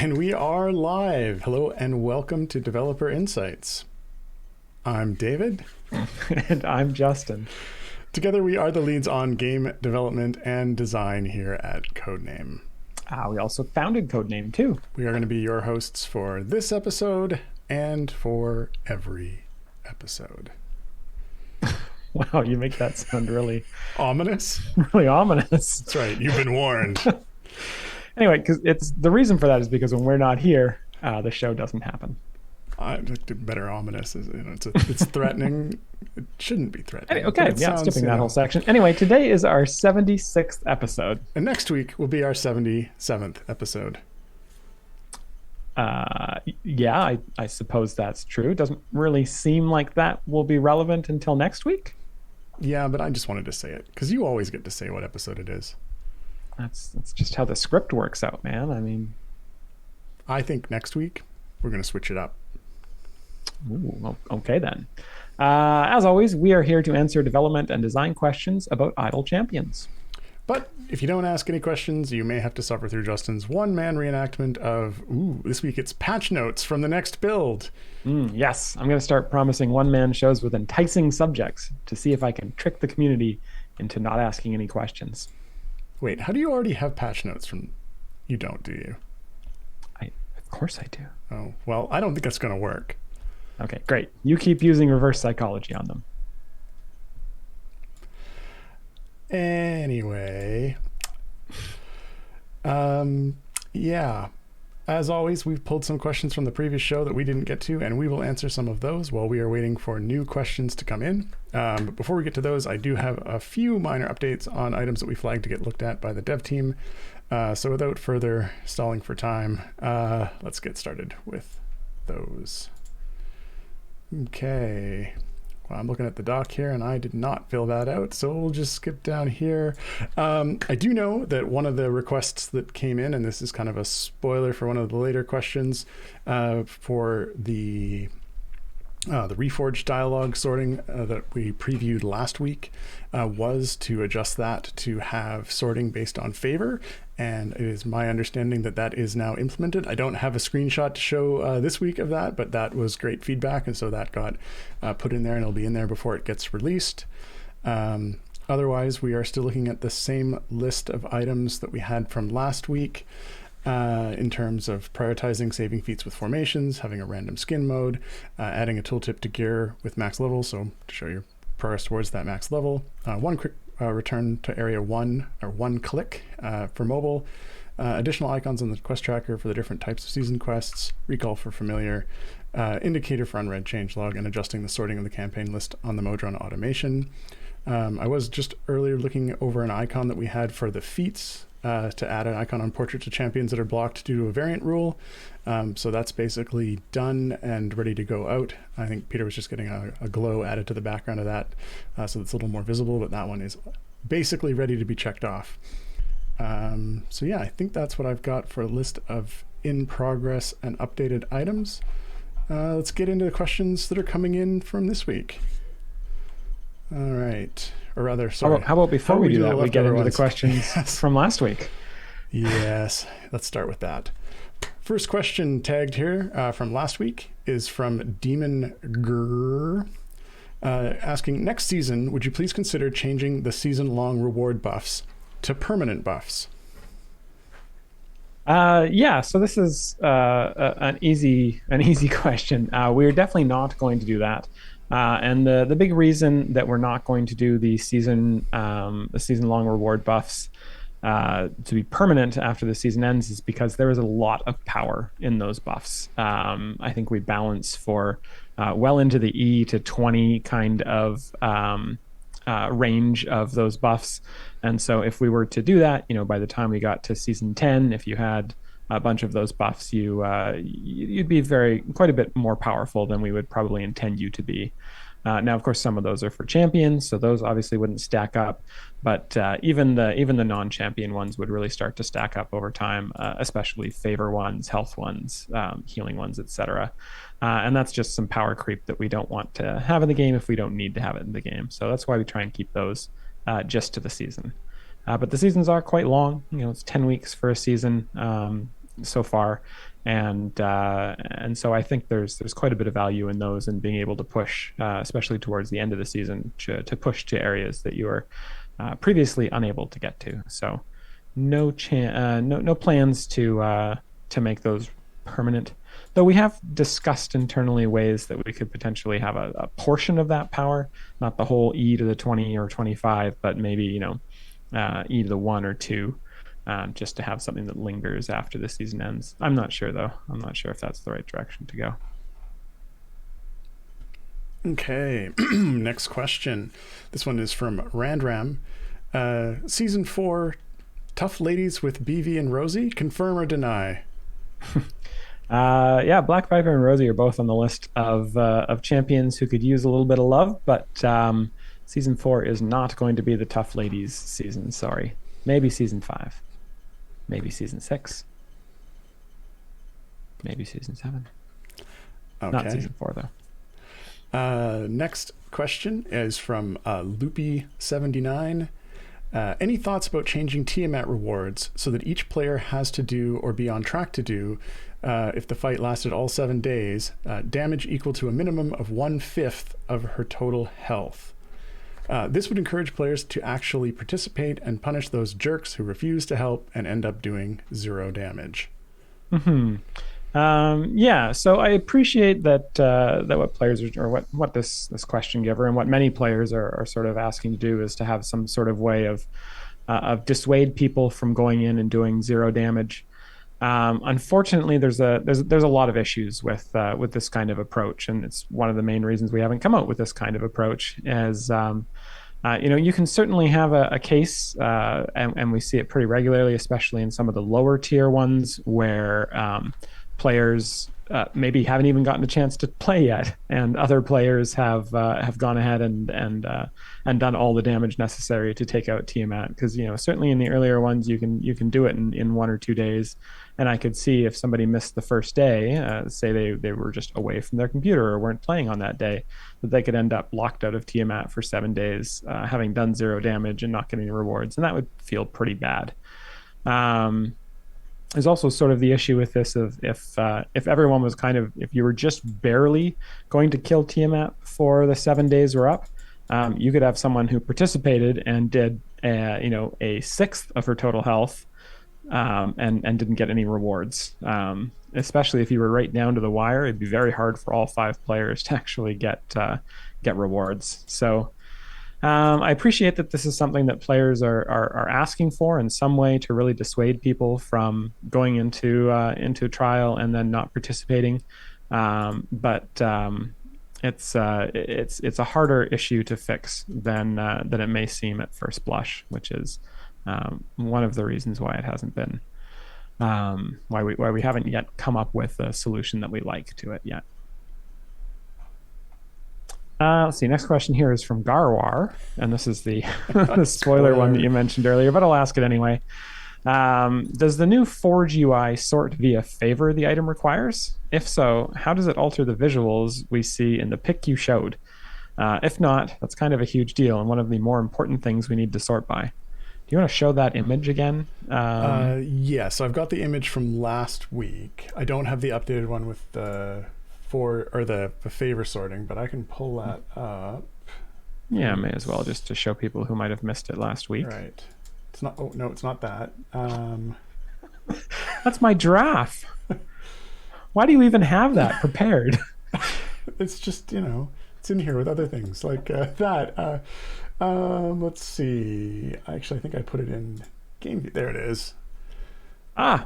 And we are live. Hello and welcome to Developer Insights. I'm David. And I'm Justin. Together we are the leads on game development and design here at Codename. We also founded Codename too. We are going to be your hosts for this episode and for every episode. Wow, you make that sound really Ominous? really ominous. That's right. You've been warned. Anyway, because it's the reason for that is because when we're not here, the show doesn't happen. Better ominous. It's threatening. It shouldn't be threatening. Okay, yeah, skipping that whole section. Anyway, today is our 76th episode. And next week will be our 77th episode. Yeah, I suppose that's true. It doesn't really seem like that will be relevant until next week. Yeah, but I just wanted to say it because you always get to say what episode it is. That's just how the script works out, man. I mean, I think next week we're going to switch it up. Ooh, okay then. As always, we are here to answer development and design questions about idle champions. But if you don't ask any questions, you may have to suffer through Justin's one-man reenactment of, this week it's patch notes from the next build. Yes, I'm going to start promising one-man shows with enticing subjects to see if I can trick the community into not asking any questions. Wait, how do you already have patch notes from... You don't, do you? Of course I do. Oh, well, I don't think that's going to work. Okay, great. You keep using reverse psychology on them. Anyway, yeah, as always, we've pulled some questions from the previous show that we didn't get to, and we will answer some of those while we are waiting for new questions to come in. But before we get to those, I do have a few minor updates on items that we flagged to get looked at by the dev team. So without further stalling for time, let's get started with those. Okay. I'm looking at the doc here and I did not fill that out, so we'll just skip down here. I do know that one of the requests that came in, and this is kind of a spoiler for one of the later questions, for the Reforged dialogue sorting that we previewed last week, was to adjust that to have sorting based on favor, and it is my understanding that that is now implemented. I don't have a screenshot to show this week of that, but that was great feedback, and so that got put in there, and it'll be in there before it gets released. Otherwise, we are still looking at the same list of items that we had from last week, in terms of prioritizing saving feats with formations, having a random skin mode, adding a tooltip to gear with max level, so to show your progress towards that max level, one quick return to area 1 or one click for mobile, additional icons on the quest tracker for the different types of season quests, recall for familiar, indicator for unread changelog, and adjusting the sorting of the campaign list on the Modron automation. I was just earlier looking over an icon that we had for the feats, to add an icon on portraits of champions that are blocked due to a variant rule. So that's basically done and ready to go out. I think Peter was just getting a glow added to the background of that, so it's a little more visible, but that one is basically ready to be checked off. So yeah, I think that's what I've got for a list of in progress and updated items. Let's get into the questions that are coming in from this week. All right. Or rather, sorry. How about before we do that, we get into the questions Yes. from last week? Yes, let's start with that. First question tagged here from last week is from Demon Grrr, asking, next season, would you please consider changing the season-long reward buffs to permanent buffs? Yeah, so this is an easy question. We're definitely not going to do that. And the big reason that we're not going to do the season long reward buffs to be permanent after the season ends is because there is a lot of power in those buffs. I think we balance for well into the E to 20 kind of range of those buffs. And so if we were to do that, by the time we got to season 10, if you had a bunch of those buffs, you'd be quite a bit more powerful than we would probably intend you to be. Now, of course, some of those are for champions, so those obviously wouldn't stack up. But even the non-champion ones would really start to stack up over time, especially favor ones, health ones, healing ones, etc. And that's just some power creep that we don't want to have in the game if we don't need to have it in the game. So that's why we try and keep those just to the season. But the seasons are quite long. It's 10 weeks for a season. so far, and so I think there's quite a bit of value in those and being able to push, especially towards the end of the season, to push to areas that you were previously unable to get to. So no plans to make those permanent. Though we have discussed internally ways that we could potentially have a portion of that power, not the whole e to the 20 or 25, but maybe, e to the 1 or 2, just to have something that lingers after the season ends. I'm not sure, though. I'm not sure if that's the right direction to go. Okay, next question. This one is from Randram. Season 4, tough ladies with BV and Rosie, confirm or deny? Yeah, Black Viper and Rosie are both on the list of champions who could use a little bit of love, but season 4 is not going to be the tough ladies season. Sorry, maybe season 5, maybe season 6, maybe season 7. Okay. Not season 4 though. Next question is from Loopy79. Any thoughts about changing Tiamat rewards so that each player has to do or be on track to do, if the fight lasted all 7 days, damage equal to a minimum of 1/5 of her total health? This would encourage players to actually participate and punish those jerks who refuse to help and end up doing 0 damage. Yeah, so I appreciate that what players are, or what this question giver and what many players are sort of asking to do is to have some sort of way of dissuade people from going in and doing 0 damage. Unfortunately, there's a lot of issues with this kind of approach, and it's one of the main reasons we haven't come out with this kind of approach. As you can certainly have a case, and we see it pretty regularly, especially in some of the lower tier ones where players maybe haven't even gotten a chance to play yet, and other players have gone ahead and done all the damage necessary to take out Tiamat. Because certainly in the earlier ones you can do it in 1 or 2 days, and I could see if somebody missed the first day, say they were just away from their computer or weren't playing on that day, that they could end up locked out of Tiamat for 7 days, having done 0 damage and not getting any rewards, and that would feel pretty bad. There's also sort of the issue with this of if everyone was if you were just barely going to kill Tiamat before the 7 days were up, you could have someone who participated and did a sixth of her total health, and didn't get any rewards. Especially if you were right down to the wire, it'd be very hard for all 5 players to actually get rewards. So I appreciate that this is something that players are asking for in some way to really dissuade people from going into trial and then not participating. But it's a harder issue to fix than it may seem at first blush, which is one of the reasons why it hasn't been why we haven't yet come up with a solution that we like to it yet. Let's see. Next question here is from Garwar, and this is the the spoiler one that you mentioned earlier, but I'll ask it anyway. Does the new Forge UI sort via favor the item requires? If so, how does it alter the visuals we see in the pic you showed? If not, that's kind of a huge deal and one of the more important things we need to sort by. Do you want to show that image again? Yeah, so I've got the image from last week. I don't have the updated one with the favor sorting, but I can pull that up. Yeah, may as well, just to show people who might have missed it last week. Right. It's not. Oh no, it's not that. That's my giraffe. Why do you even have that prepared? It's just it's in here with other things like that. Let's see. Actually, I think I put it in game view. There it is. Yeah.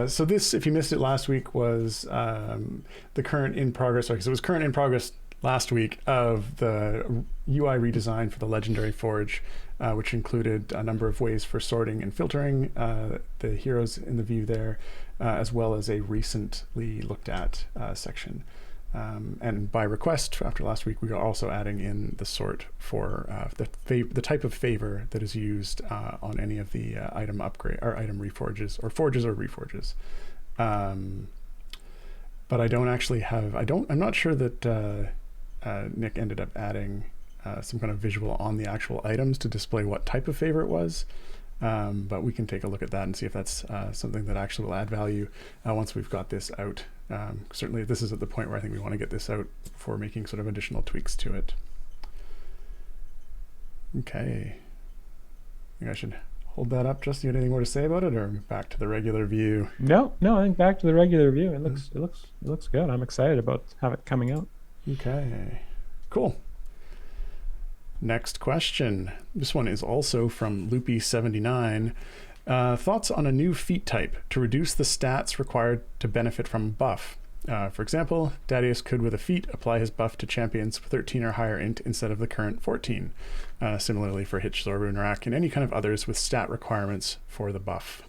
So this, if you missed it last week, was the current in progress, because it was current in progress last week of the UI redesign for the Legendary Forge, which included a number of ways for sorting and filtering the heroes in the view there, as well as a recently looked at section. And by request after last week, we are also adding in the sort for the type of favor that is used on any of the item upgrade or item reforges or forges or reforges. But I don't actually have. I'm not sure that Nick ended up adding some kind of visual on the actual items to display what type of favor it was. But we can take a look at that and see if that's something that actually will add value once we've got this out. Certainly this is at the point where I think we want to get this out before making sort of additional tweaks to it. Okay. I think I should hold that up. Justin, you got anything more to say about it, or back to the regular view? No, I think back to the regular view. It looks good. I'm excited about have it coming out. Okay, cool. Next question. This one is also from Loopy79. Thoughts on a new feat type to reduce the stats required to benefit from a buff? For example, Darius could with a feat apply his buff to champions with 13 or higher int instead of the current 14. Similarly for Hitch, Zorba, and Rack, and any kind of others with stat requirements for the buff.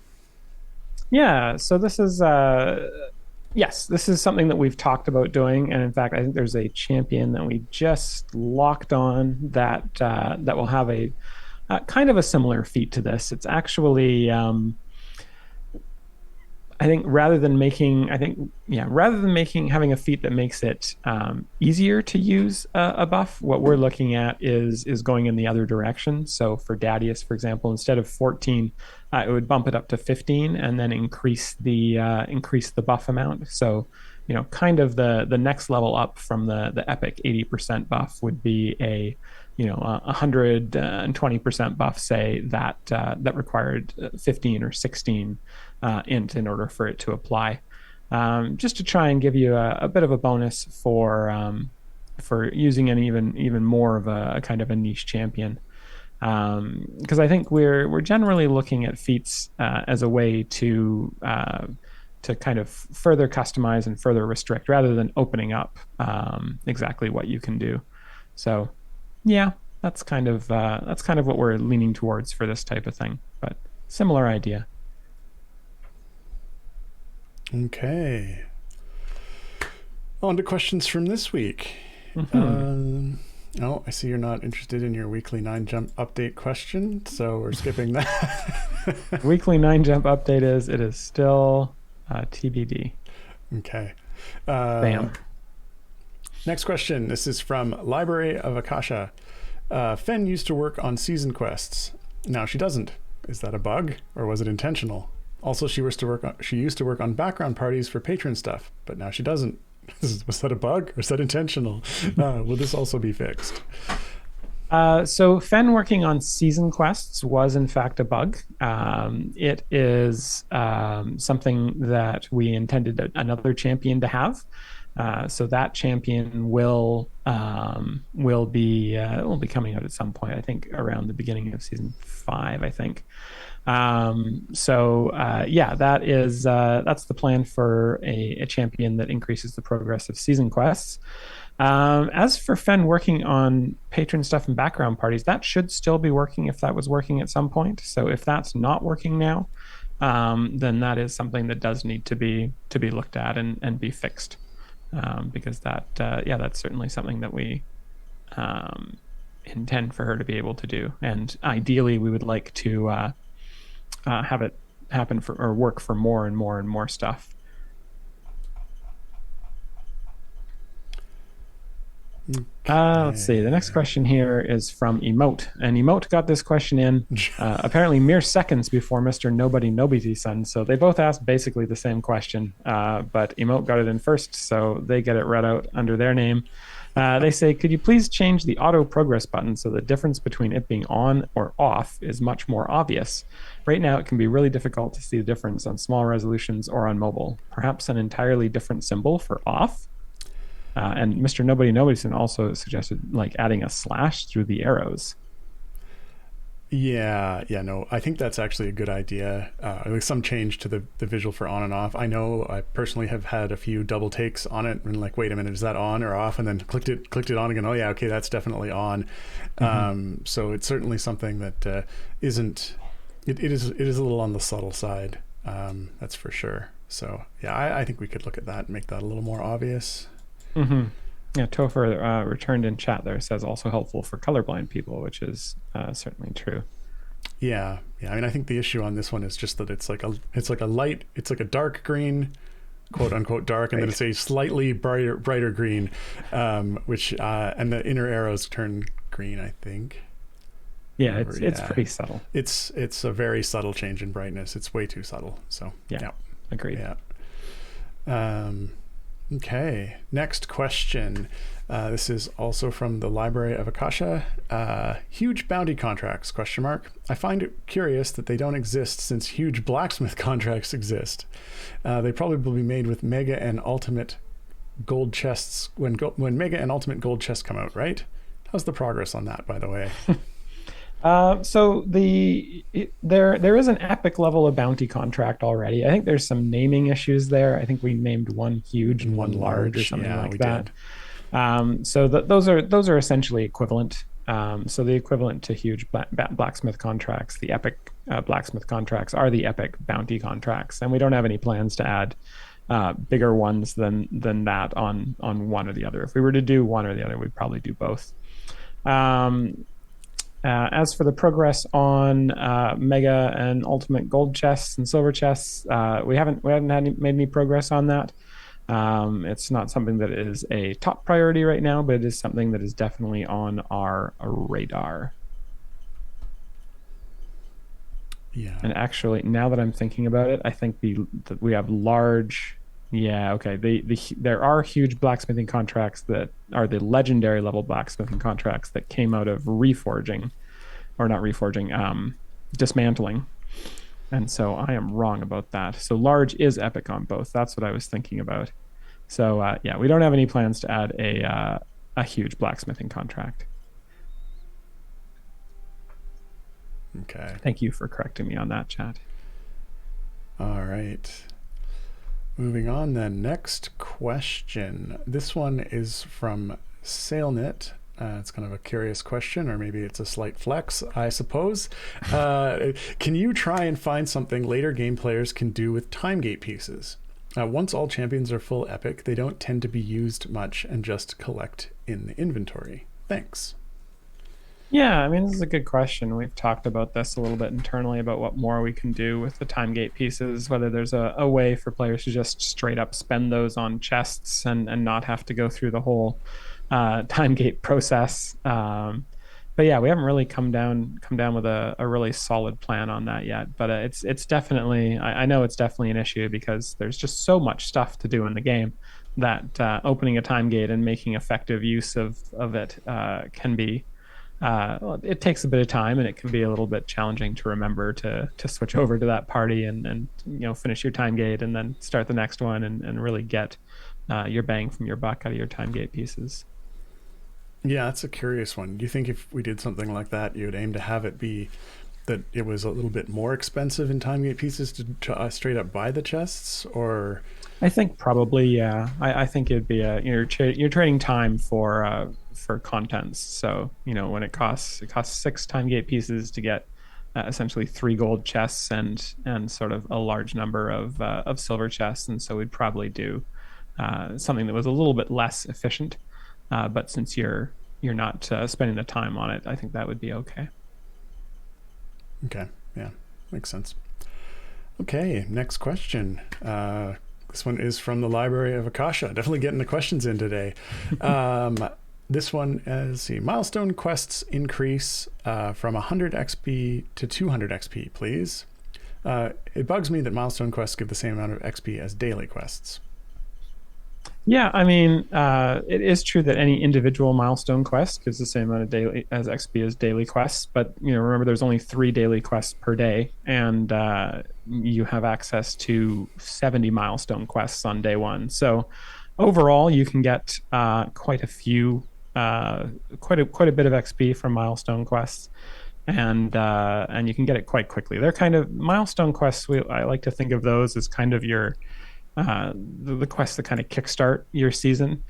Yeah, so this is yes, this is something that we've talked about doing, and in fact, I think there's a champion that we just locked on that that will have a kind of a similar feat to this. It's actually I think rather than having a feat that makes it easier to use a buff, what we're looking at is going in the other direction. So for Dadius, for example, instead of 14, it would bump it up to 15 and then increase the buff amount. So, you know, kind of the next level up from the epic 80% buff would be a 120% buff, say that required 15 or 16 int in order for it to apply, just to try and give you a bit of a bonus for using an even more of a kind of a niche champion, because I think we're generally looking at feats as a way to kind of further customize and further restrict rather than opening up exactly what you can do. So yeah, that's kind of what we're leaning towards for this type of thing, but similar idea. Okay. On to questions from this week. Mm-hmm. Oh, I see you're not interested in your weekly 9jump update question, so we're skipping that. Weekly 9jump update is still TBD. Okay. Bam. Next question. This is from Library of Akasha. Fen used to work on season quests. Now she doesn't. Is that a bug, or was it intentional? Also, she used to work on background parties for patron stuff, but now she doesn't. Was that a bug, or is that intentional? Will this also be fixed? So Fen working on season quests was in fact a bug. It is something that we intended another champion to have. So that champion will be coming out at some point. I think around the beginning of season 5. I think. That's the plan for a champion that increases the progress of season quests. As for Fen working on patron stuff and background parties, that should still be working if that was working at some point. So if that's not working now, then that is something that does need to be looked at and be fixed. Because that's certainly something that we intend for her to be able to do. And ideally, we would like to have it happen or work for more and more and more stuff. Let's see. The next question here is from Emote, and Emote got this question in apparently mere seconds before Mr. Nobody-Son. So they both asked basically the same question, but Emote got it in first, so they get it read out under their name. They say, could you please change the auto progress button so the difference between it being on or off is much more obvious? Right now, it can be really difficult to see the difference on small resolutions or on mobile. Perhaps an entirely different symbol for off? And Mr. Nobody-Son also suggested like adding a slash through the arrows. No, I think that's actually a good idea. Like some change to the visual for on and off. I know I personally have had a few double takes on it and like, wait a minute, is that on or off? And then clicked it on again. Oh yeah, okay, that's definitely on. Mm-hmm. So it's certainly something that isn't. It is a little on the subtle side. That's for sure. So yeah, I think we could look at that and make that a little more obvious. Mm-hmm. Yeah, Topher returned in chat there, says also helpful for colorblind people, which is certainly true. Yeah. I mean, I think the issue on this one is just that it's like a dark green, quote unquote dark, and then it's a slightly brighter green, which and the inner arrows turn green, I think. Yeah, However, it's yeah, pretty subtle. it's a very subtle change in brightness. It's way too subtle. So Yeah, yeah, agreed. yeah. Um, okay, next question. This is also from the Library of Akasha. Huge bounty contracts? Question mark. I find it curious that they don't exist since huge blacksmith contracts exist. They probably will be made with Mega and Ultimate gold chests when Mega and Ultimate gold chests come out, right? How's the progress on that, by the way? So there is an epic level of bounty contract already. I think there's some naming issues there. I think we named one huge and one One large or large, something yeah, like we that. did. Those are essentially equivalent. So the equivalent to huge blacksmith contracts, the epic blacksmith contracts are the epic bounty contracts, and we don't have any plans to add bigger ones than that on one or the other. If we were to do one or the other, we'd probably do both. Um, as for the progress on Mega and Ultimate gold chests and silver chests, made any progress on that. It's not something that is a top priority right now, but it is something that is definitely on our radar. Yeah. And actually, now that I'm thinking about it, I think we have large. Yeah, okay. There are huge blacksmithing contracts that are the legendary level blacksmithing contracts that came out of reforging, or not reforging, dismantling. And so I am wrong about that. So large is epic on both. That's what I was thinking about. So yeah, we don't have any plans to add a huge blacksmithing contract. Okay. Thank you for correcting me on that, Chad. All right. Moving on then. Next question. This one is from SailNet. It's kind of a curious question, or maybe it's a slight flex, I suppose. Can you try and find something later game players can do with time gate pieces? Once all champions are full epic, they don't tend to be used much and just collect in the inventory. Thanks. Yeah, I mean, this is a good question. We've talked about this a little bit internally about what more we can do with the time gate pieces, whether there's a way for players to just straight up spend those on chests and not have to go through the whole time gate process. But yeah, we haven't really come down with a really solid plan on that yet. But it's definitely I know it's definitely an issue because there's just so much stuff to do in the game that opening a time gate and making effective use of it can be well, it takes a bit of time and it can be a little bit challenging to remember to switch over to that party and finish your time gate and then start the next one and really get your bang from your buck out of your time gate pieces. Yeah, that's a curious one. Do you think if we did something like that, you would aim to have it be that it was a little bit more expensive in time gate pieces to straight up buy the chests, or? I think probably, yeah. I think it'd be you're trading time for contents. So when it costs 6 time gate pieces to get essentially 3 gold chests and sort of a large number of silver chests, and so we'd probably do something that was a little bit less efficient. But since you're not spending the time on it, I think that would be okay. Okay, yeah, makes sense. Okay, next question. This one is from the Library of Akasha. Definitely getting the questions in today. This one, let's see, milestone quests increase from 100 XP to 200 XP, please. It bugs me that milestone quests give the same amount of XP as daily quests. Yeah, I mean, it is true that any individual milestone quest gives the same amount of daily as XP as daily quests, but remember, there's only 3 daily quests per day, and you have access to 70 milestone quests on day one. So overall, you can get quite a few, quite a bit of XP from milestone quests, and you can get it quite quickly. They're kind of milestone quests. I like to think of those as kind of your the quests that kind of kickstart your season.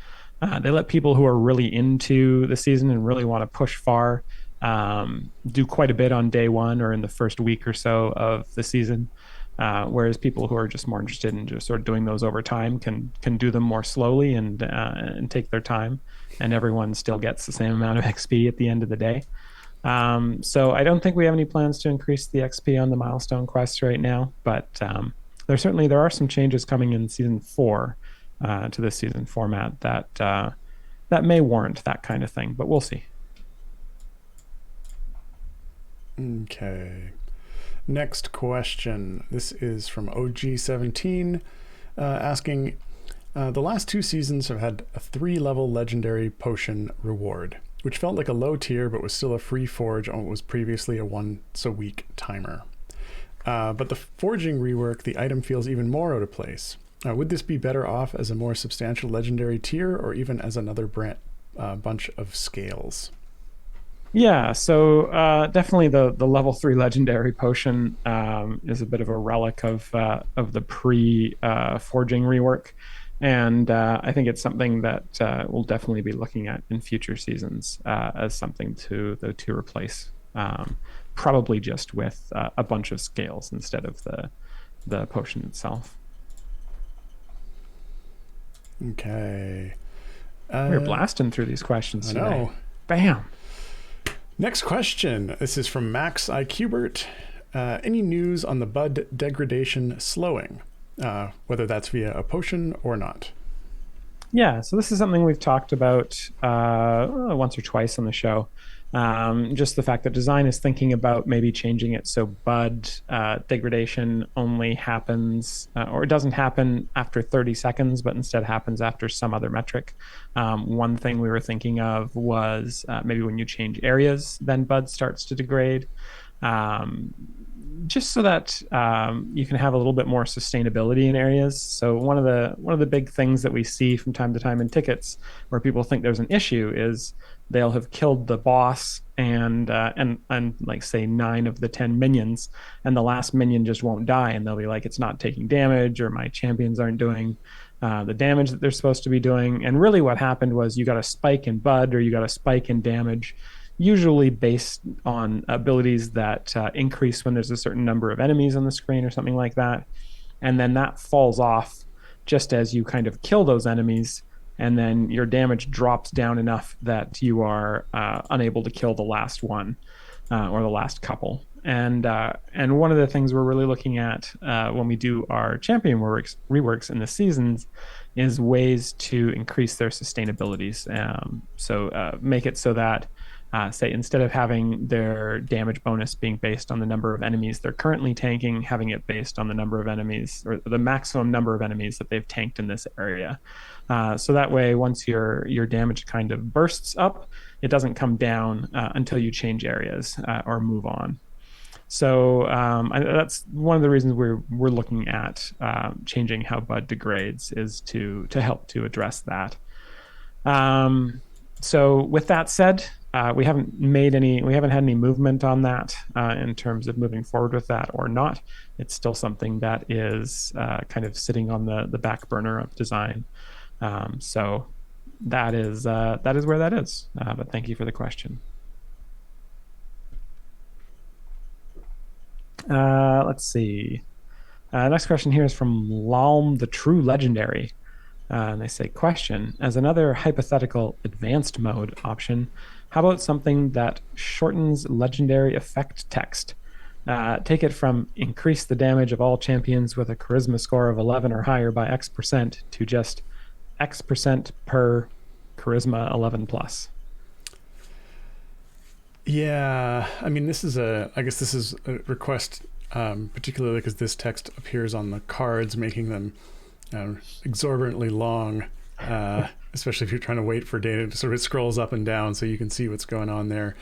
They let people who are really into the season and really want to push far do quite a bit on day one or in the first week or so of the season. Whereas people who are just more interested in just sort of doing those over time can do them more slowly and take their time, and everyone still gets the same amount of XP at the end of the day. So I don't think we have any plans to increase the XP on the milestone quests right now, but there are some changes coming in season 4 to this season format that may warrant that kind of thing, but we'll see. Okay. Next question. This is from OG17, asking, the last 2 seasons have had a 3-level legendary potion reward, which felt like a low tier but was still a free forge on what was previously a once-a-week timer. But the forging rework, the item feels even more out of place. Would this be better off as a more substantial legendary tier or even as another bunch of scales? Yeah, so definitely the level 3 legendary potion is a bit of a relic of the pre forging rework, and I think it's something that we'll definitely be looking at in future seasons as something to replace, probably just with a bunch of scales instead of the potion itself. Okay. We're blasting through these questions I today. know. Bam. Next question. This is from Max IQbert. Any news on the bud degradation slowing, whether that's via a potion or not? Yeah, so this is something we've talked about once or twice on the show. Just the fact that design is thinking about maybe changing it so bud degradation only happens, or it doesn't happen after 30 seconds, but instead happens after some other metric. One thing we were thinking of was maybe when you change areas, then bud starts to degrade. Just so that you can have a little bit more sustainability in areas. So one of the big things that we see from time to time in tickets where people think there's an issue is they'll have killed the boss and like say 9 of the 10 minions, and the last minion just won't die, and they'll be like, it's not taking damage, or my champions aren't doing the damage that they're supposed to be doing. And really what happened was you got a spike in bud, or you got a spike in damage, usually based on abilities that increase when there's a certain number of enemies on the screen or something like that. And then that falls off just as you kind of kill those enemies, and then your damage drops down enough that you are unable to kill the last one or the last couple. And one of the things we're really looking at when we do our champion reworks in the seasons is ways to increase their sustainabilities. So make it so that say instead of having their damage bonus being based on the number of enemies they're currently tanking, having it based on the number of enemies or the maximum number of enemies that they've tanked in this area. So that way, once your damage kind of bursts up, it doesn't come down until you change areas or move on. So that's one of the reasons we're looking at changing how bud degrades, is to help to address that. So with that said, we haven't had any movement on that in terms of moving forward with that or not. It's still something that is kind of sitting on the back burner of design. So that is where that is. But thank you for the question. Let's see. Next question here is from Lalm the True Legendary. And they say, question, as another hypothetical advanced mode option, how about something that shortens legendary effect text? Take it from increase the damage of all champions with a charisma score of 11 or higher by X% to just X% per charisma 11 plus. Yeah, I mean, I guess this is a request, particularly because this text appears on the cards, making them exorbitantly long, especially if you're trying to wait for data to sort of scrolls up and down so you can see what's going on there.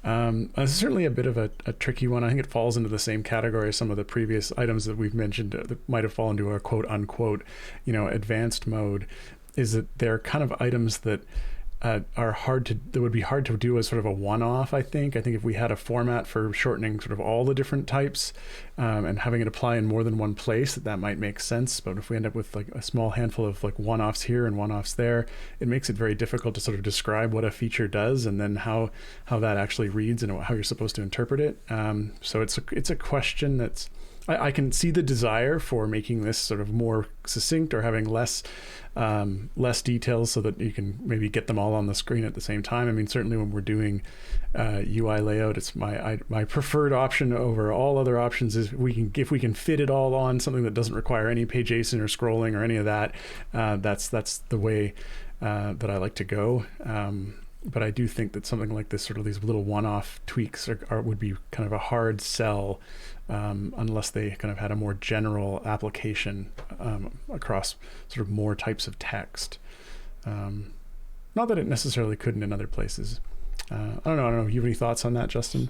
It's certainly a bit of a tricky one. I think it falls into the same category as some of the previous items that we've mentioned that might have fallen into a quote unquote, advanced mode, is that they're kind of items that that would be hard to do as sort of a one-off. I think if we had a format for shortening sort of all the different types and having it apply in more than one place, that might make sense. But if we end up with like a small handful of like one-offs here and one-offs there, it makes it very difficult to sort of describe what a feature does and then how that actually reads and how you're supposed to interpret it. So it's a question that's, I can see the desire for making this sort of more succinct or having less details so that you can maybe get them all on the screen at the same time. I mean, certainly when we're doing UI layout, it's my preferred option over all other options is if we can fit it all on something that doesn't require any page async or scrolling or any of that. That's the way that I like to go. but I do think that something like this, sort of these little one-off tweaks, would be kind of a hard sell, unless they kind of had a more general application, across sort of more types of text. Not that it necessarily couldn't in other places. I don't know. I don't know. You have any thoughts on that, Justin?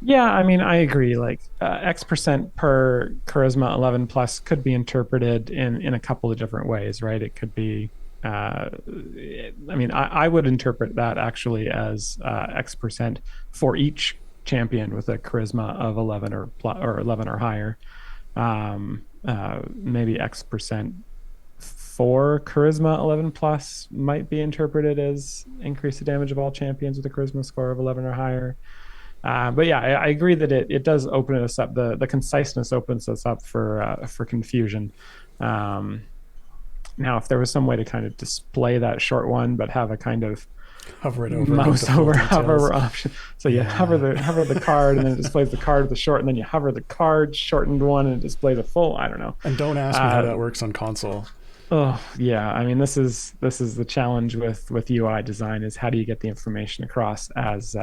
Yeah, I mean, I agree. Like X% per charisma 11 plus could be interpreted in a couple of different ways, right? It could be, I mean, I would interpret that actually as X% for each champion with a charisma of 11 or 11 or higher. Maybe X% for charisma 11 plus might be interpreted as increase the damage of all champions with a charisma score of 11 or higher. But yeah, I agree that it does open us up. The conciseness opens us up for confusion. Now, if there was some way to kind of display that short one, but have a kind of Hover it over, mouse over hover details. option, so you Yeah. hover the card, and then it displays the card with the short, and then you hover the card shortened one, and it displays the full. I don't know. And don't ask me how that works on console. Oh yeah, I mean this is the challenge with UI design is how do you get the information across as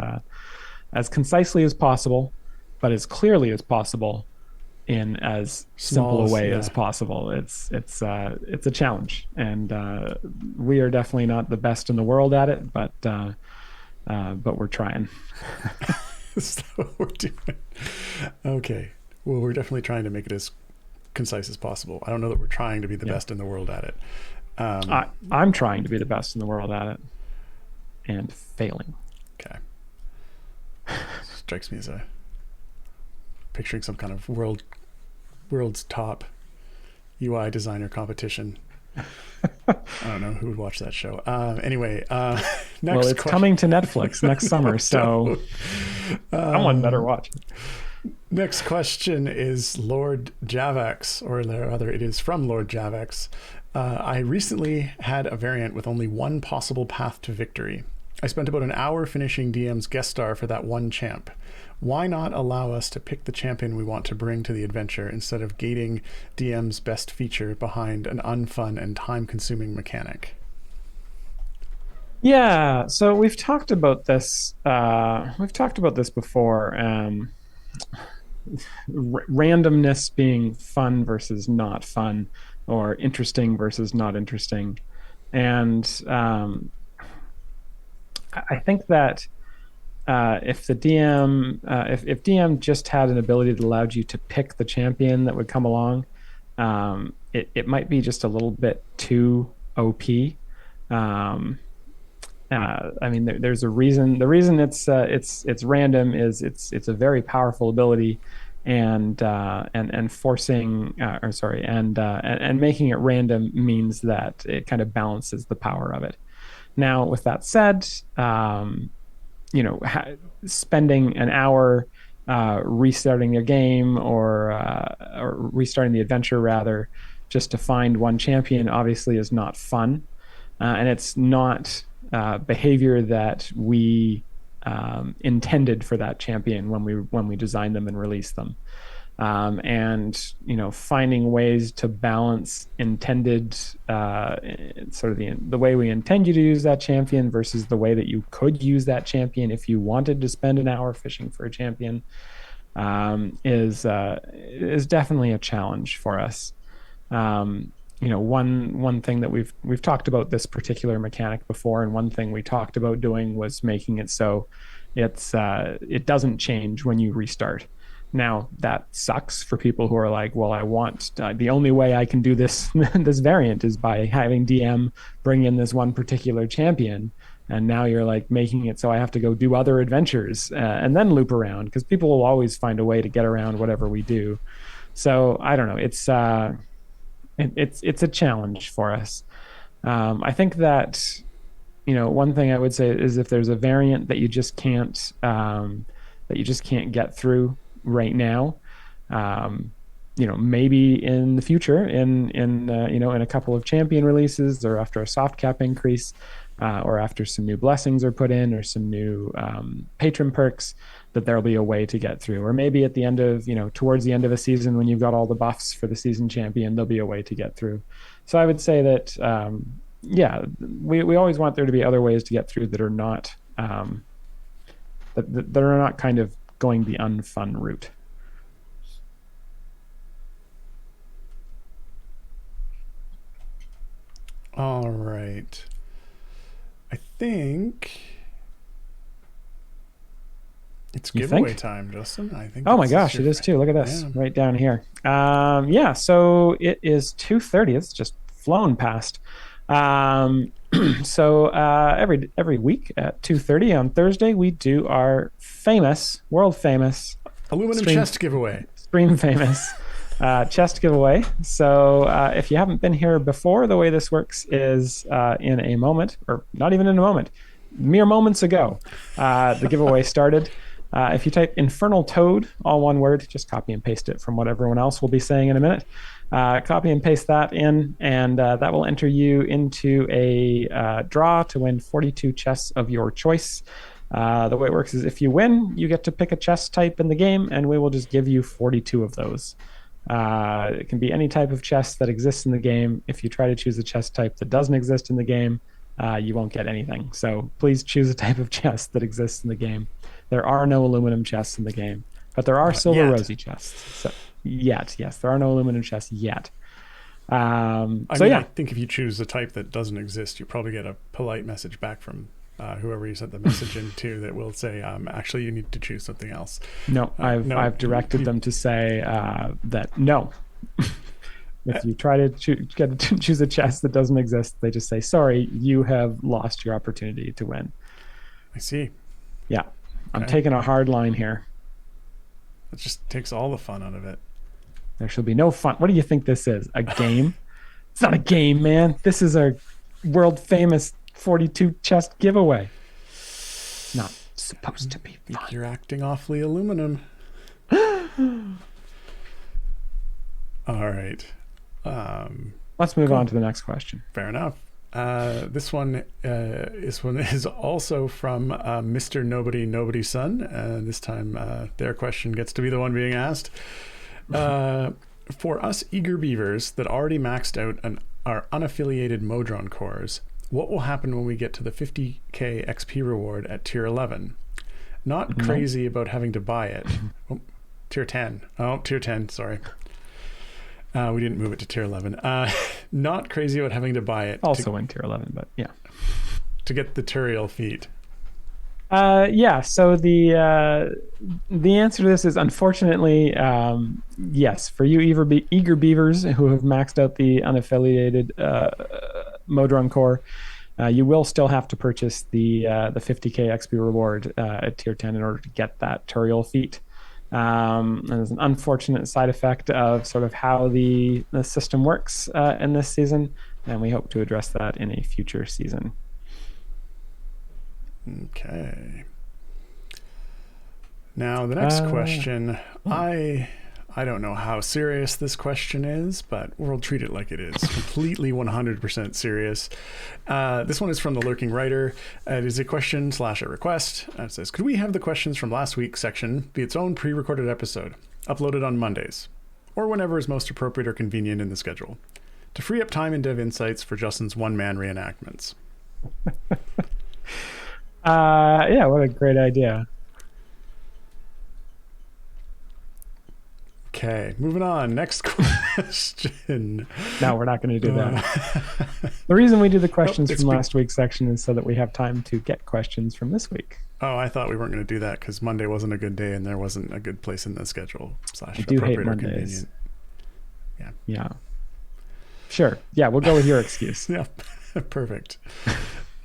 concisely as possible, but as clearly as possible in as simple a way as possible. It's a challenge, and we are definitely not the best in the world at it, but we're trying. That's what we're doing. Okay. Well, we're definitely trying to make it as concise as possible. I don't know that we're trying to be the best in the world at it. I'm trying to be the best in the world at it and failing. Okay. Strikes me as a picturing some kind of world's top UI designer competition. I don't know who would watch that show. Anyway, next well, it's coming to Netflix next summer, so someone better watch it. Next question is Lord Javax, or rather it is from Lord Javax. I recently had a variant with only one possible path to victory. I spent about an hour finishing DM's guest star for that one champ. Why not allow us to pick the champion we want to bring to the adventure instead of gating DM's best feature behind an unfun and time-consuming mechanic? Yeah, so we've talked about this. We've talked about this before. Randomness being fun versus not fun, or interesting versus not interesting, and I think that if the DM, if DM just had an ability that allowed you to pick the champion that would come along, it might be just a little bit too OP. I mean, there's a reason. The reason it's random is it's a very powerful ability, and forcing or sorry, and making it random means that it kind of balances the power of it. Now, with that said, spending an hour restarting your game or restarting the adventure rather, just to find one champion, obviously is not fun, and it's not behavior that we intended for that champion when we designed them and released them. And finding ways to balance intended sort of the way we intend you to use that champion versus the way that you could use that champion if you wanted to spend an hour fishing for a champion is definitely a challenge for us. One thing that we've talked about this particular mechanic before, and one thing we talked about doing was making it so it doesn't change when you restart. Now that sucks for people who are like, well, I want the only way I can do this this variant is by having DM bring in this one particular champion, and now you're like making it so I have to go do other adventures and then loop around, because people will always find a way to get around whatever we do. So I don't know. It's a challenge for us. I think that one thing I would say is if there's a variant that you just can't get through right now, maybe in the future, in a couple of champion releases, or after a soft cap increase, or after some new blessings are put in, or some new patron perks, that there'll be a way to get through. Or maybe at the end of, towards the end of a season, when you've got all the buffs for the season champion, there'll be a way to get through. So I would say that yeah, we always want there to be other ways to get through that are not that are not kind of going the unfun route. All right. I think it's You giveaway think? time, Justin. I think Oh my this is gosh, your it is too. Look at this yeah. right down here. Yeah, so it is 2:30. It's just flown past. Um, so every week at 2:30 on Thursday, we do our famous, world famous, Aluminum stream chest giveaway. stream famous chest giveaway. So if you haven't been here before, the way this works is in a moment, or not even in a moment, mere moments ago, the giveaway started. If you type Infernal Toad, all one word, just copy and paste it from what everyone else will be saying in a minute. Copy and paste that in, and that will enter you into a draw to win 42 chests of your choice. The way it works is if you win, you get to pick a chest type in the game, and we will just give you 42 of those. It can be any type of chest that exists in the game. If you try to choose a chest type that doesn't exist in the game, you won't get anything. So please choose a type of chest that exists in the game. There are no aluminum chests in the game, but there are Not silver yet. rosy chests. So yet, yes, there are no aluminum chests yet. I So mean, I yeah, think if you choose a type that doesn't exist, you probably get a polite message back from whoever you sent the message in to that will say, actually, you need to choose something else. no, No, I've directed them to say that no. If you try to choose a chest that doesn't exist, they just say, "Sorry, you have lost your opportunity to win." I see. Yeah, I'm Okay. taking a hard line here. It just takes all the fun out of it. There shall be no fun. What do you think this is? A game? It's not a game, man. This is our world famous 42 chest giveaway. It's not supposed to be fun. You're acting awfully aluminum. All right. Let's move Cool. on to the next question. Fair enough. This one is also from Mr. Nobody Son. This time, their question gets to be the one being asked. For us eager beavers that already maxed out our unaffiliated Modron cores, what will happen when we get to the 50k XP reward at tier 11? Not crazy about having to buy it. Oh, tier 10. Oh, tier 10. Sorry. We didn't move it to tier 11. Not crazy about having to buy it. Also in tier 11, but yeah. To get the Turiel feat. Yeah. So the answer to this is unfortunately yes. For you eager beavers who have maxed out the unaffiliated Modron core, you will still have to purchase the 50k XP reward at tier 10 in order to get that Turiel feat. And there's an unfortunate side effect of sort of how the system works in this season, and we hope to address that in a future season. Okay. Now the next question, I don't know how serious this question is, but we'll treat it like it is. Completely 100% serious. This one is from the Lurking Writer. It is a question / a request. It says, could we have the questions from last week's section be its own pre-recorded episode, uploaded on Mondays, or whenever is most appropriate or convenient in the schedule, to free up time in Dev Insights for Justin's one-man reenactments? Yeah, what a great idea. Okay, moving on. Next question. No, we're not going to do that. The reason we do the questions from last week's section is so that we have time to get questions from this week. Oh, I thought we weren't going to do that because Monday wasn't a good day and there wasn't a good place in the schedule / I do hate appropriate or Mondays. convenient. Yeah. Sure. Yeah, we'll go with your excuse. Yeah, perfect.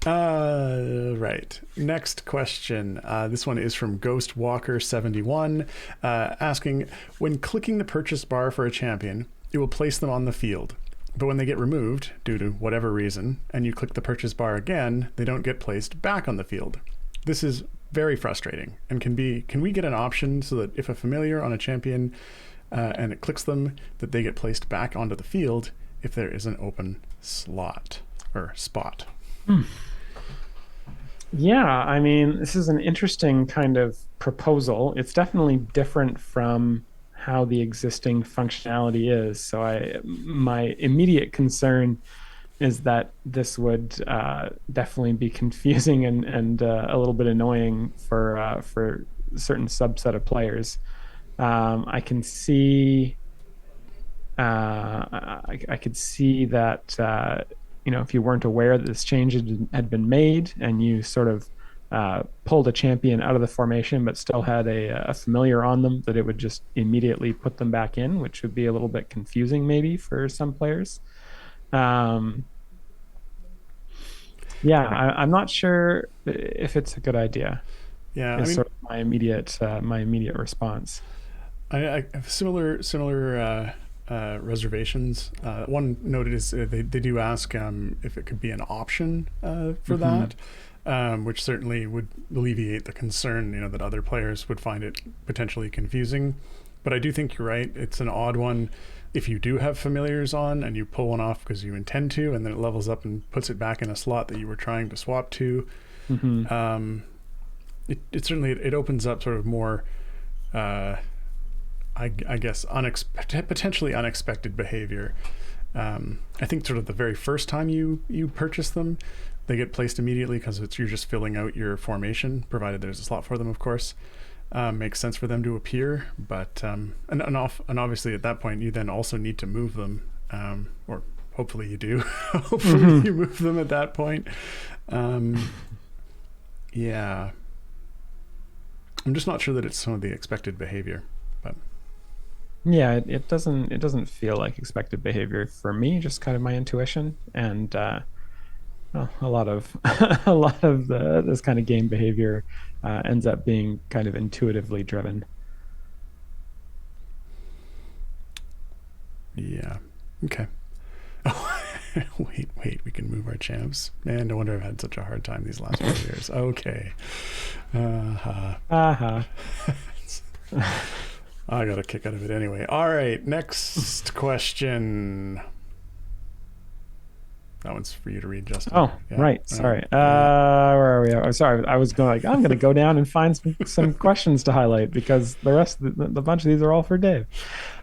Right. Next question. This one is from Ghost Walker 71, asking, when clicking the purchase bar for a champion, it will place them on the field. But when they get removed, due to whatever reason, and you click the purchase bar again, they don't get placed back on the field. This is very frustrating and can we get an option so that if a familiar on a champion and it clicks them, that they get placed back onto the field if there is an open slot or spot? Yeah, I mean, this is an interesting kind of proposal. It's definitely different from how the existing functionality is. So my immediate concern is that this would definitely be confusing and a little bit annoying for a certain subset of players. I can see I could see that if you weren't aware that this change had been made and you sort of pulled a champion out of the formation but still had a familiar on them, that it would just immediately put them back in, which would be a little bit confusing maybe for some players. Um, yeah, I'm not sure if it's a good idea. Yeah, I Is mean, sort of my immediate response. I have similar reservations. One noted is they do ask if it could be an option for Mm-hmm. that, which certainly would alleviate the concern, that other players would find it potentially confusing. But I do think you're right. It's an odd one. If you do have familiars on and you pull one off because you intend to, and then it levels up and puts it back in a slot that you were trying to swap to, Mm-hmm. it certainly it opens up sort of more I guess potentially unexpected behavior. I think sort of the very first time you purchase them, they get placed immediately because you're just filling out your formation, provided there's a slot for them, of course. Makes sense for them to appear, but and obviously at that point you then also need to move them, or hopefully you do. Hopefully Mm-hmm. you move them at that point. Yeah, I'm just not sure that it's some of the expected behavior, but Yeah, it doesn't feel like expected behavior for me, just kind of my intuition. And well, a lot of a lot of this kind of game behavior ends up being kind of intuitively driven. yeah, okay. Oh, wait, we can move our champs. Man, no wonder I've had such a hard time these last 4 years. Okay. Uh-huh. Aha. I got a kick out of it anyway. All right, next question. That one's for you to read, Justin. Oh, Yeah. right. Sorry. Yeah. Where are we? Oh, sorry. I was going like I'm going to go down and find some questions to highlight because the rest of the bunch of these are all for Dave.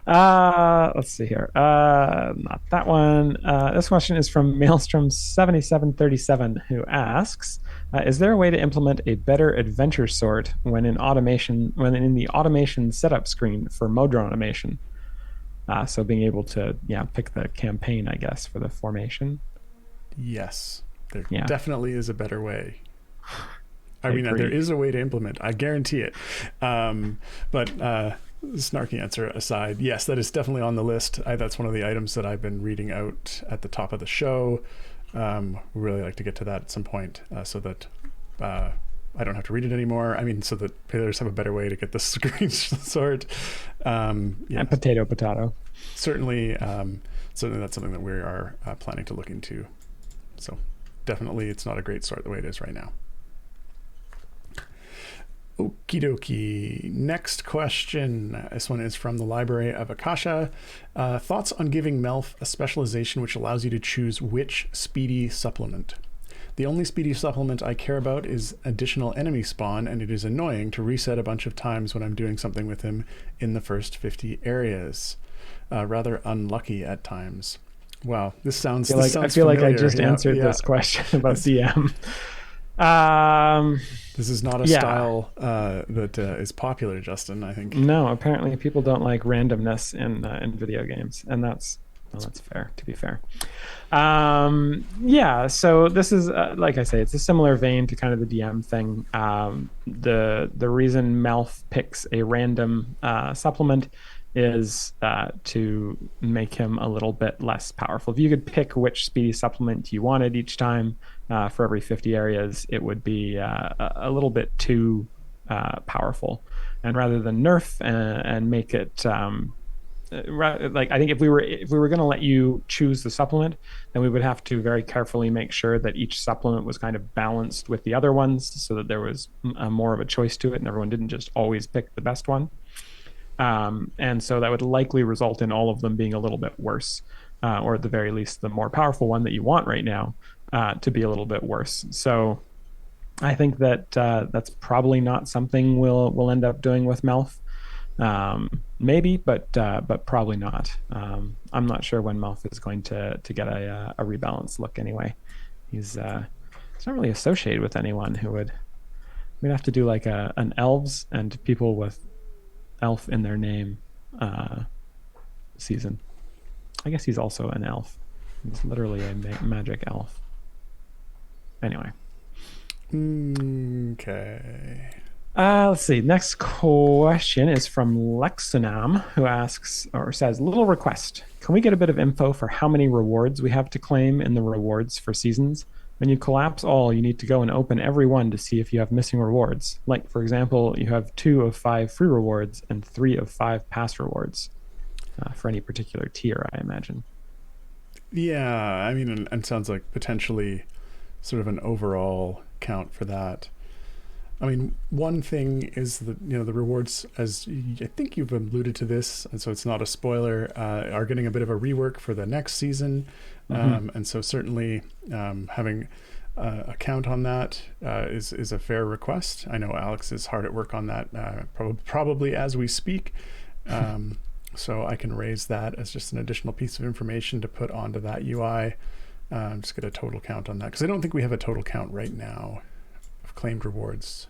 Let's see here. Not that one. This question is from Maelstrom7737, who asks, is there a way to implement a better adventure sort when in the automation setup screen for Modron automation? So being able to, pick the campaign, I guess, for the formation. Yes, there Yeah, definitely is a better way. I I mean, there agree. is a way to implement. I guarantee it. But snarky answer aside, yes, that is definitely on the list. That's one of the items that I've been reading out at the top of the show. We really like to get to that at some point, so that I don't have to read it anymore. I mean, so that players have a better way to get the screen sort. Yeah, And potato. certainly, certainly that's something that we are planning to look into. So definitely, it's not a great sort the way it is right now. Okie dokie. Next question. This one is from the Library of Akasha. Thoughts on giving Melf a specialization which allows you to choose which speedy supplement? The only speedy supplement I care about is additional enemy spawn, and it is annoying to reset a bunch of times when I'm doing something with him in the first 50 areas. Rather unlucky at times. Wow, this sounds I feel like I familiar. just Yeah, answered yeah. this question about DM. Um, This is not a yeah, style that is popular, Justin, I think. no, apparently people don't like randomness in video games, and that's fair, to be fair. Yeah, so this is like I say, it's a similar vein to kind of the DM thing. The reason Melf picks a random supplement is to make him a little bit less powerful. If you could pick which speedy supplement you wanted each time for every 50 areas, it would be a little bit too powerful. And rather than nerf and make it like, I think if we were going to let you choose the supplement, then we would have to very carefully make sure that each supplement was kind of balanced with the other ones, so that there was more of a choice to it, and everyone didn't just always pick the best one. And so that would likely result in all of them being a little bit worse, or at the very least, the more powerful one that you want right now to be a little bit worse. So I think that that's probably not something we'll end up doing with Melf. Maybe, but probably not. I'm not sure when Melf is going to get a rebalance look anyway. He's not really associated with anyone who would. We'd have to do like an elves and people with elf in their name season. I guess he's also an elf. He's literally a magic elf. Anyway. Okay. Let's see. Next question is from Lexinam, who asks or says, little request. Can we get a bit of info for how many rewards we have to claim in the rewards for seasons? When you collapse all, you need to go and open every one to see if you have missing rewards. Like, for example, you have 2 of 5 free rewards and 3 of 5 pass rewards for any particular tier, I imagine. Yeah, I mean, and sounds like potentially sort of an overall count for that. I mean, one thing is that, the rewards, as I think you've alluded to this, and so it's not a spoiler, are getting a bit of a rework for the next season. And so certainly having a count on that is a fair request. I know Alex is hard at work on that, probably as we speak. So I can raise that as just an additional piece of information to put onto that UI. Just get a total count on that, because I don't think we have a total count right now of claimed rewards.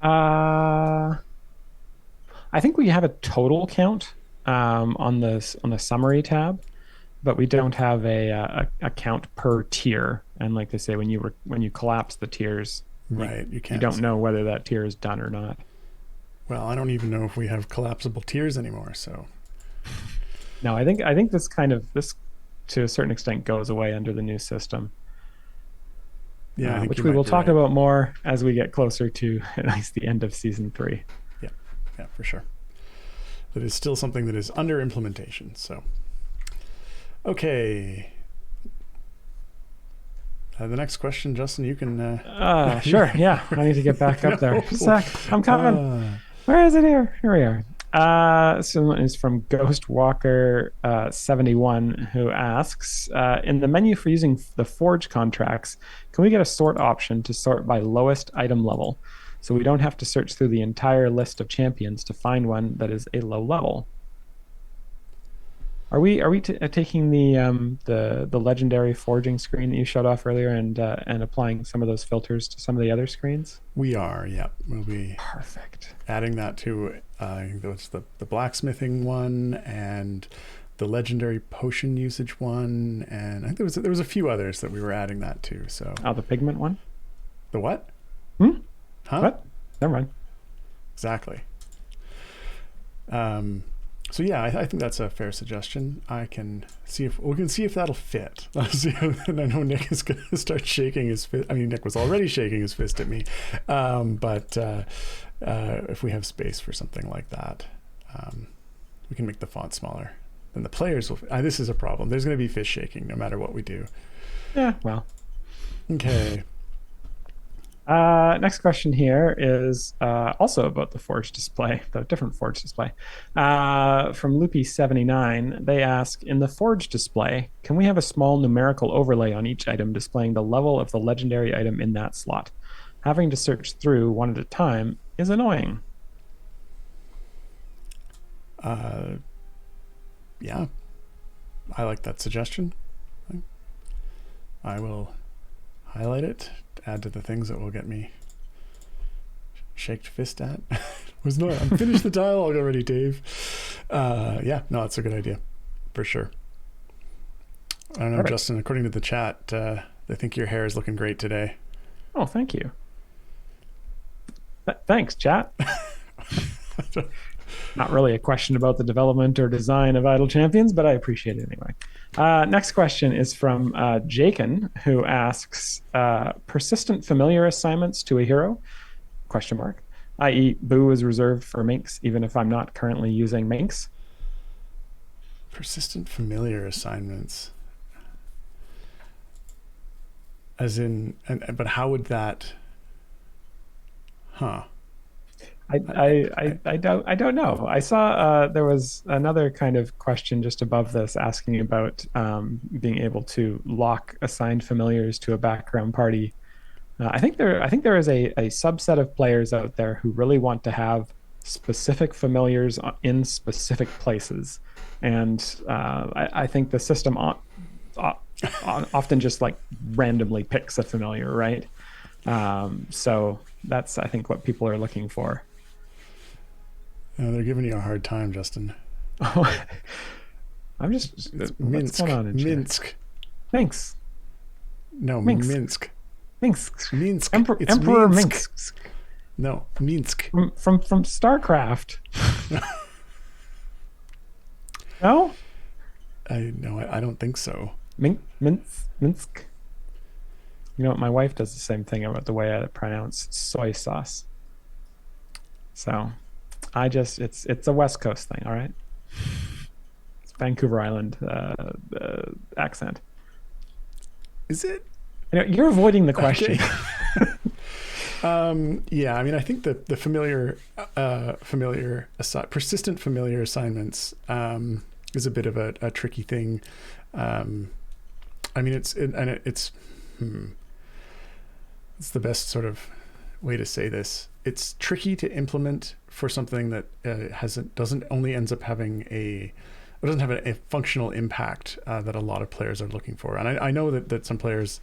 I think we have a total count on the summary tab, but we don't have a count per tier. And like they say, when you collapse the tiers, right, you can't. You don't know whether that tier is done or not. Well, I don't even know if we have collapsible tiers anymore. So no, I think this to a certain extent goes away under the new system. Yeah, which we will talk about more as we get closer to at least the end of season 3. Yeah, for sure. That is still something that is under implementation. So, okay. The next question, Justin, you can. Sure. Yeah, I need to get back up there. Sec, I'm coming. Where is it here? Here we are. This one is from Ghostwalker 71, who asks, in the menu for using the Forge contracts, can we get a sort option to sort by lowest item level, so we don't have to search through the entire list of champions to find one that is a low level? Are we taking the legendary forging screen that you showed off earlier and applying some of those filters to some of the other screens? We are, yeah. We'll be perfect. Adding that to the blacksmithing one and the legendary potion usage one, and I think there was a few others that we were adding that to. So the pigment one. The what? Huh? What? Never mind. Exactly. So yeah, I think that's a fair suggestion. I can see if that'll fit. And I know Nick is going to start shaking his fist. I mean, Nick was already shaking his fist at me. But if we have space for something like that, we can make the font smaller. Then the players will. This is a problem. There's going to be fist shaking no matter what we do. Yeah. Well. Okay. Next question here is also about the Forge display, the different Forge display. From Loopy79, they ask, in the Forge display, can we have a small numerical overlay on each item displaying the level of the legendary item in that slot? Having to search through one at a time is annoying. Yeah, I like that suggestion. I will highlight it, add to the things that will get me shaked fist at. I'm finished the dialogue already, Dave. Yeah, no, that's a good idea for sure. I don't know, perfect. Justin, according to the chat, they think your hair is looking great today. Oh, thank you. Thanks, chat. Not really a question about the development or design of Idle Champions, but I appreciate it anyway. Next question is from Jaken, who asks, persistent familiar assignments to a hero? Question mark. I.e. Boo is reserved for Minx, even if I'm not currently using Minx. Persistent familiar assignments. As in, but how would that... Huh. I don't know. I saw there was another kind of question just above this asking about being able to lock assigned familiars to a background party. I think there is a subset of players out there who really want to have specific familiars in specific places, and I think the system often just like randomly picks a familiar, right? So that's, I think, what people are looking for. They're giving you a hard time, Justin. Oh, I'm just, It's what's Minsk. going on in chat? Minsk. Thanks. No, Minsk. Minsk. Minsk. Minsk. It's Emperor Minsk. Minsk. No, Minsk. From StarCraft. No? I don't think so. Minsk. You know what? My wife does the same thing about the way I pronounce soy sauce. So it's a West Coast thing, all right? It's Vancouver Island accent. Is it? You're avoiding the question. Okay. Yeah, I mean, I think the persistent familiar assignments is a bit of a tricky thing. I mean, it's the best sort of way to say this. It's tricky to implement for something that doesn't have a functional impact that a lot of players are looking for. And I know that some players,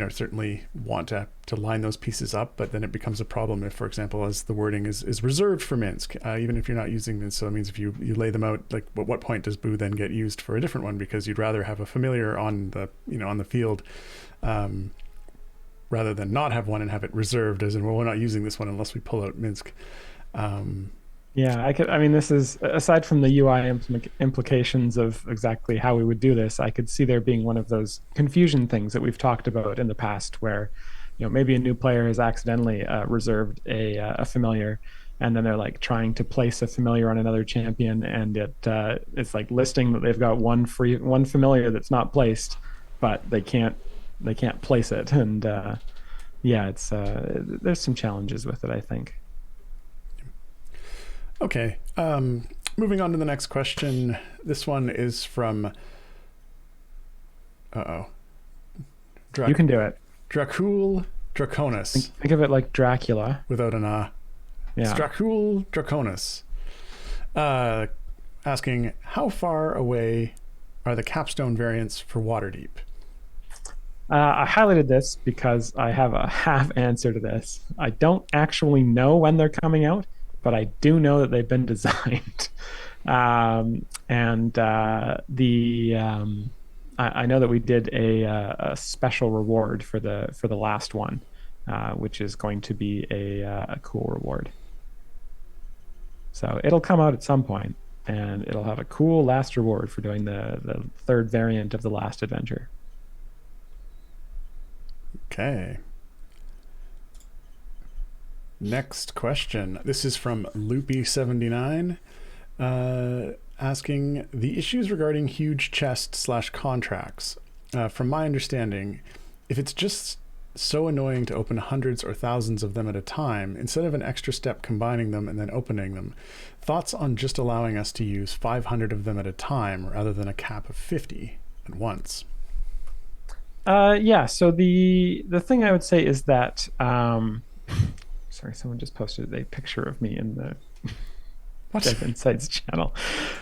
certainly want to line those pieces up, but then it becomes a problem if, for example, as the wording is reserved for Minsk, even if you're not using Minsk. So it means if you lay them out, like at what point does Boo then get used for a different one? Because you'd rather have a familiar on the field, rather than not have one and have it reserved, as in, well, we're not using this one unless we pull out Minsk. Yeah, this is, aside from the UI implications of exactly how we would do this, I could see there being one of those confusion things that we've talked about in the past where, maybe a new player has accidentally reserved a familiar, and then they're like trying to place a familiar on another champion, and it's like listing that they've got one familiar that's not placed, but they can't place it. And it's there's some challenges with it, I think. Okay, moving on to the next question. This one is from you can do it. Dracul Draconis. Think of it like Dracula without an A. Yeah. Dracul Draconis, asking, how far away are the capstone variants for Waterdeep? I highlighted this because I have a half answer to this. I don't actually know when they're coming out, but I do know that they've been designed. I know that we did a special reward for the last one, which is going to be a cool reward. So it'll come out at some point, and it'll have a cool last reward for doing the third variant of the last adventure. Okay. Next question. This is from Loopy79, asking, the issues regarding huge chest/contracts. From my understanding, if it's just so annoying to open hundreds or thousands of them at a time, instead of an extra step combining them and then opening them, thoughts on just allowing us to use 500 of them at a time rather than a cap of 50 at once? So the thing I would say is that sorry, someone just posted a picture of me in the Dev Insights channel.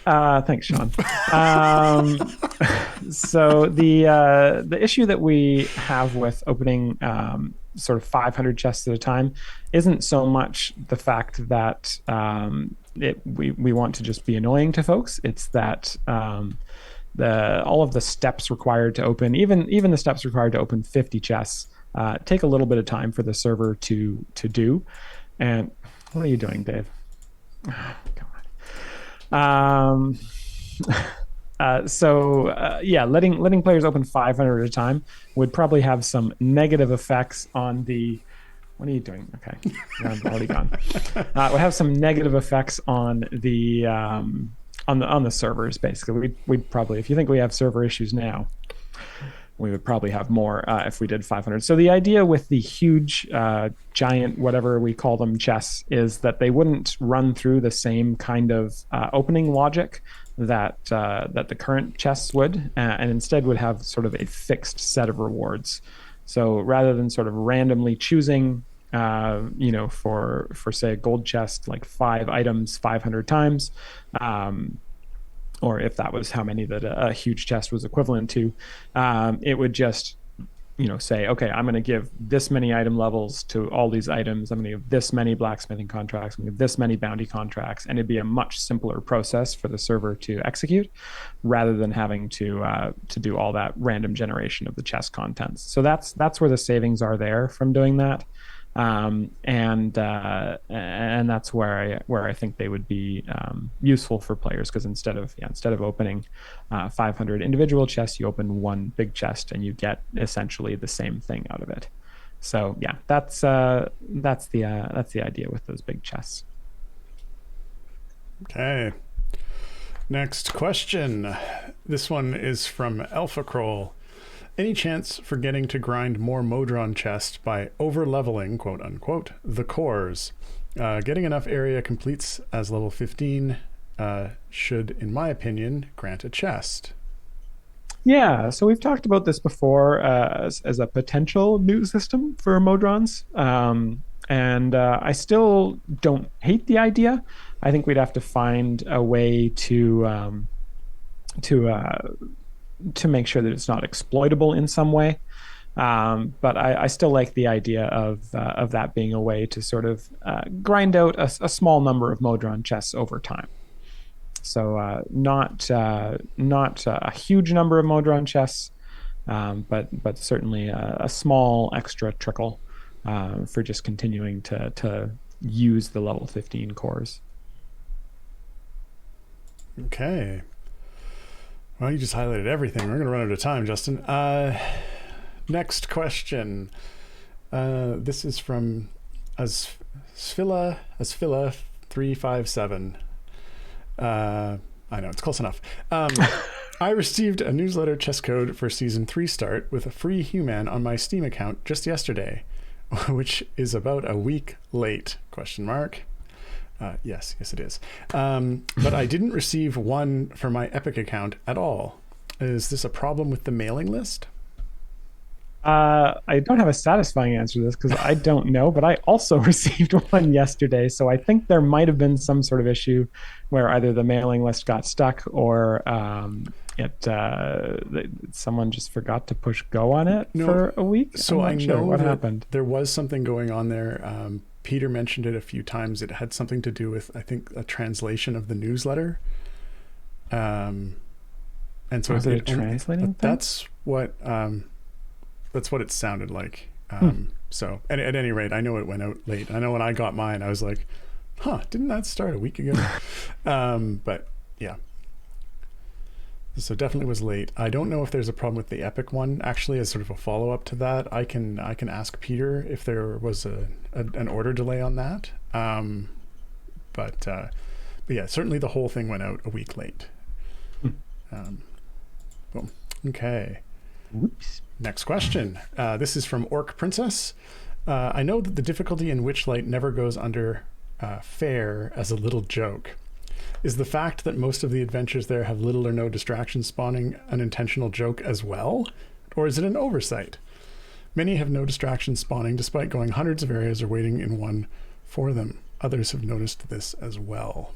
Thanks, Sean. So the issue that we have with opening sort of 500 chests at a time isn't so much the fact that we want to just be annoying to folks. It's that all of the steps required to open, even the steps required to open 50 chests, take a little bit of time for the server to do. And what are you doing, Dave? Oh, come on. Letting players open 500 at a time would probably have some negative effects on the. What are you doing? Okay, I'm already gone. Would have some negative effects on the on the servers. Basically, we'd probably, if you think we have server issues now, we would probably have more if we did 500. So the idea with the huge, giant, whatever we call them, chests is that they wouldn't run through the same kind of opening logic that the current chests would, and instead would have sort of a fixed set of rewards. So rather than sort of randomly choosing for say a gold chest, like 5 items 500 times, or if that was how many that a huge chest was equivalent to, it would just say, okay, I'm going to give this many item levels to all these items. I'm going to give this many blacksmithing contracts. I'm going to give this many bounty contracts, and it'd be a much simpler process for the server to execute, rather than having to do all that random generation of the chest contents. So that's where the savings are there from doing that. And that's where I think they would be useful for players, because instead of opening 500 individual chests, you open one big chest and you get essentially the same thing out of it. So yeah, that's the idea with those big chests. Okay. Next question. This one is from Alpha Kroll. Any chance for getting to grind more Modron chest by over-leveling, quote unquote, the cores? Getting enough area completes as level 15 should, in my opinion, grant a chest. Yeah, so we've talked about this before as a potential new system for Modrons. And I still don't hate the idea. I think we'd have to find a way to make sure that it's not exploitable in some way. But I still like the idea of that being a way to sort of grind out a small number of Modron chests over time. So not a huge number of Modron chests, but certainly a small extra trickle for just continuing to use the level 15 cores. Okay. Well, you just highlighted everything. We're going to run out of time, Justin. Next question. This is from Asfila 357. I know, it's close enough. I received a newsletter chess code for Season 3 start with a free human on my Steam account just yesterday, which is about a week late, question mark. Yes, it is. But I didn't receive one for my Epic account at all. Is this a problem with the mailing list? I don't have a satisfying answer to this because I don't know, but I also received one yesterday. So I think there might have been some sort of issue where either the mailing list got stuck or someone just forgot to push go on it for a week. So I know what happened. There was something going on there. Peter mentioned it a few times. It had something to do with, I think, a translation of the newsletter. And so was it a translating thing? That's what it sounded like. So, and at any rate, I know it went out late. I know when I got mine, I was like, didn't that start a week ago? But yeah. So definitely was late. I don't know if there's a problem with the Epic one. Actually, as sort of a follow-up to that, I can ask Peter if there was an order delay on that. But yeah, certainly the whole thing went out a week late. Boom. Okay. Whoops. Next question. This is from Orc Princess. I know that the difficulty in Witchlight never goes under fair as a little joke. Is the fact that most of the adventures there have little or no distractions spawning an intentional joke as well? Or is it an oversight? Many have no distractions spawning despite going hundreds of areas or waiting in one for them. Others have noticed this as well.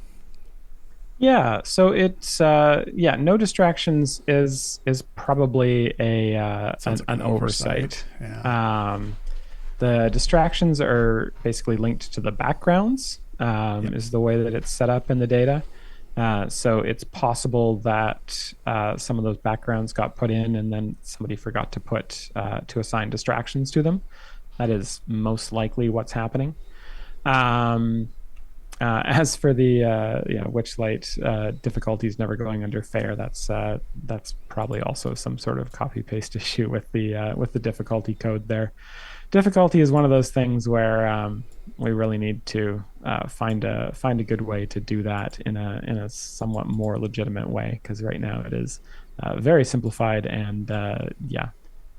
Yeah, so it's no distractions is probably an oversight. Yeah. The distractions are basically linked to the backgrounds. Is the way that it's set up in the data. So it's possible that some of those backgrounds got put in and then somebody forgot to assign distractions to them. That is most likely what's happening. As for the Witchlight difficulties never going under fair, that's probably also some sort of copy paste issue with the difficulty code there. Difficulty is one of those things where we really need to find a good way to do that in a somewhat more legitimate way, because right now it is very simplified and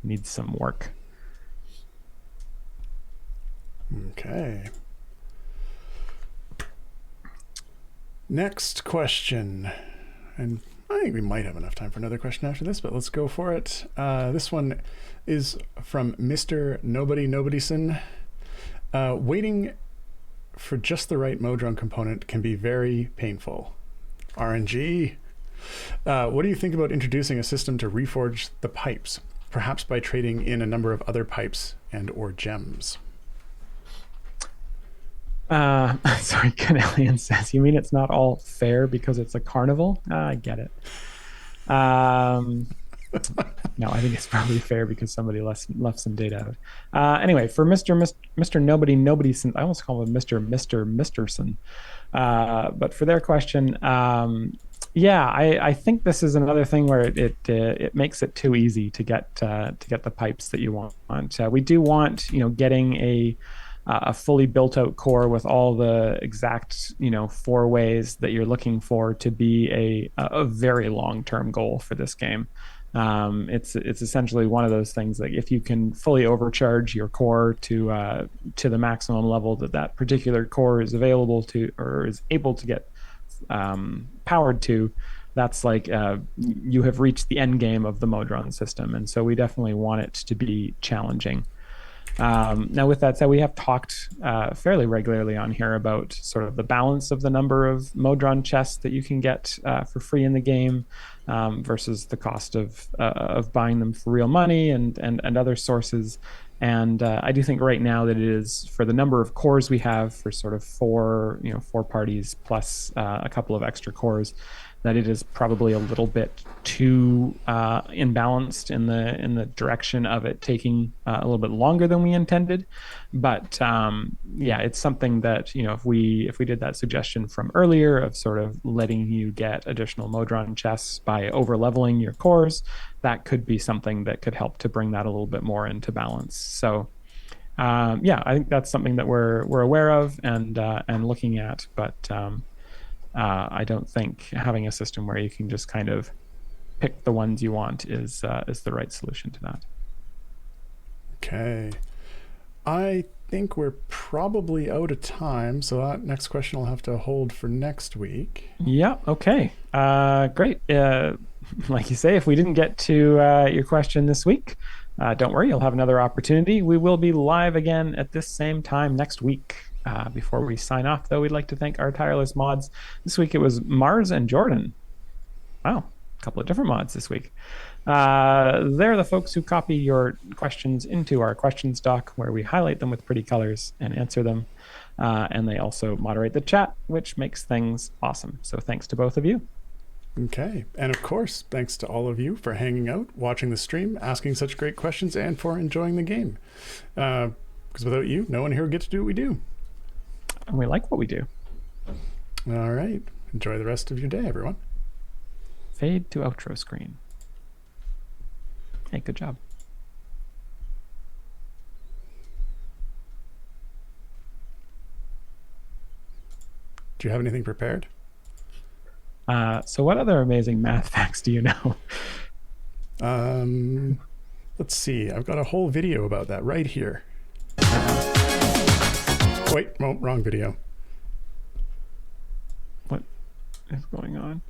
needs some work. Okay. Next question, and I think we might have enough time for another question after this, but let's go for it. This one is from Mr. Nobodyson. Waiting for just the right Modron component can be very painful. RNG. What do you think about introducing a system to reforge the pipes, perhaps by trading in a number of other pipes and or gems? Sorry, Canelian says, you mean it's not all fair because it's a carnival? I get it. No, I think it's probably fair because somebody left some data out. Anyway, for Mr. Nobody, since I almost call him Misterson. But for their question, yeah, I think this is another thing where it makes it too easy to get the pipes that you want. We do want, getting a fully built out core with all the exact 4 ways that you're looking for to be a very long term goal for this game. It's essentially one of those things, like if you can fully overcharge your core to the maximum level that particular core is available to or is able to get powered to, that's like you have reached the end game of the Modron system. And so we definitely want it to be challenging. Now, with that said, we have talked fairly regularly on here about sort of the balance of the number of Modron chests that you can get for free in the game versus the cost of buying them for real money and other sources. And I do think right now that it is, for the number of cores we have for sort of 4 parties plus a couple of extra cores, that it is probably a little bit too imbalanced in the direction of it taking a little bit longer than we intended. But yeah, it's something that if we did that suggestion from earlier of sort of letting you get additional Modron chests by over leveling your cores, that could be something that could help to bring that a little bit more into balance. So yeah, I think that's something that we're aware of and looking at, but I don't think having a system where you can just kind of pick the ones you want is the right solution to that. Okay. I think we're probably out of time, so that next question will have to hold for next week. Yeah, okay. Great. Like you say, if we didn't get to your question this week, don't worry, you'll have another opportunity. We will be live again at this same time next week. Before we sign off, though, we'd like to thank our tireless mods. This week it was Mars and Jordan. Wow, a couple of different mods this week. They're the folks who copy your questions into our questions doc, where we highlight them with pretty colors and answer them. And they also moderate the chat, which makes things awesome. So thanks to both of you. Okay. And of course, thanks to all of you for hanging out, watching the stream, asking such great questions, and for enjoying the game. Because without you, no one here would get to do what we do. And we like what we do. All right. Enjoy the rest of your day, everyone. Fade to outro screen. Hey, good job. Do you have anything prepared? So what other amazing math facts do you know? Let's see. I've got a whole video about that right here. Wait, wrong video. What is going on?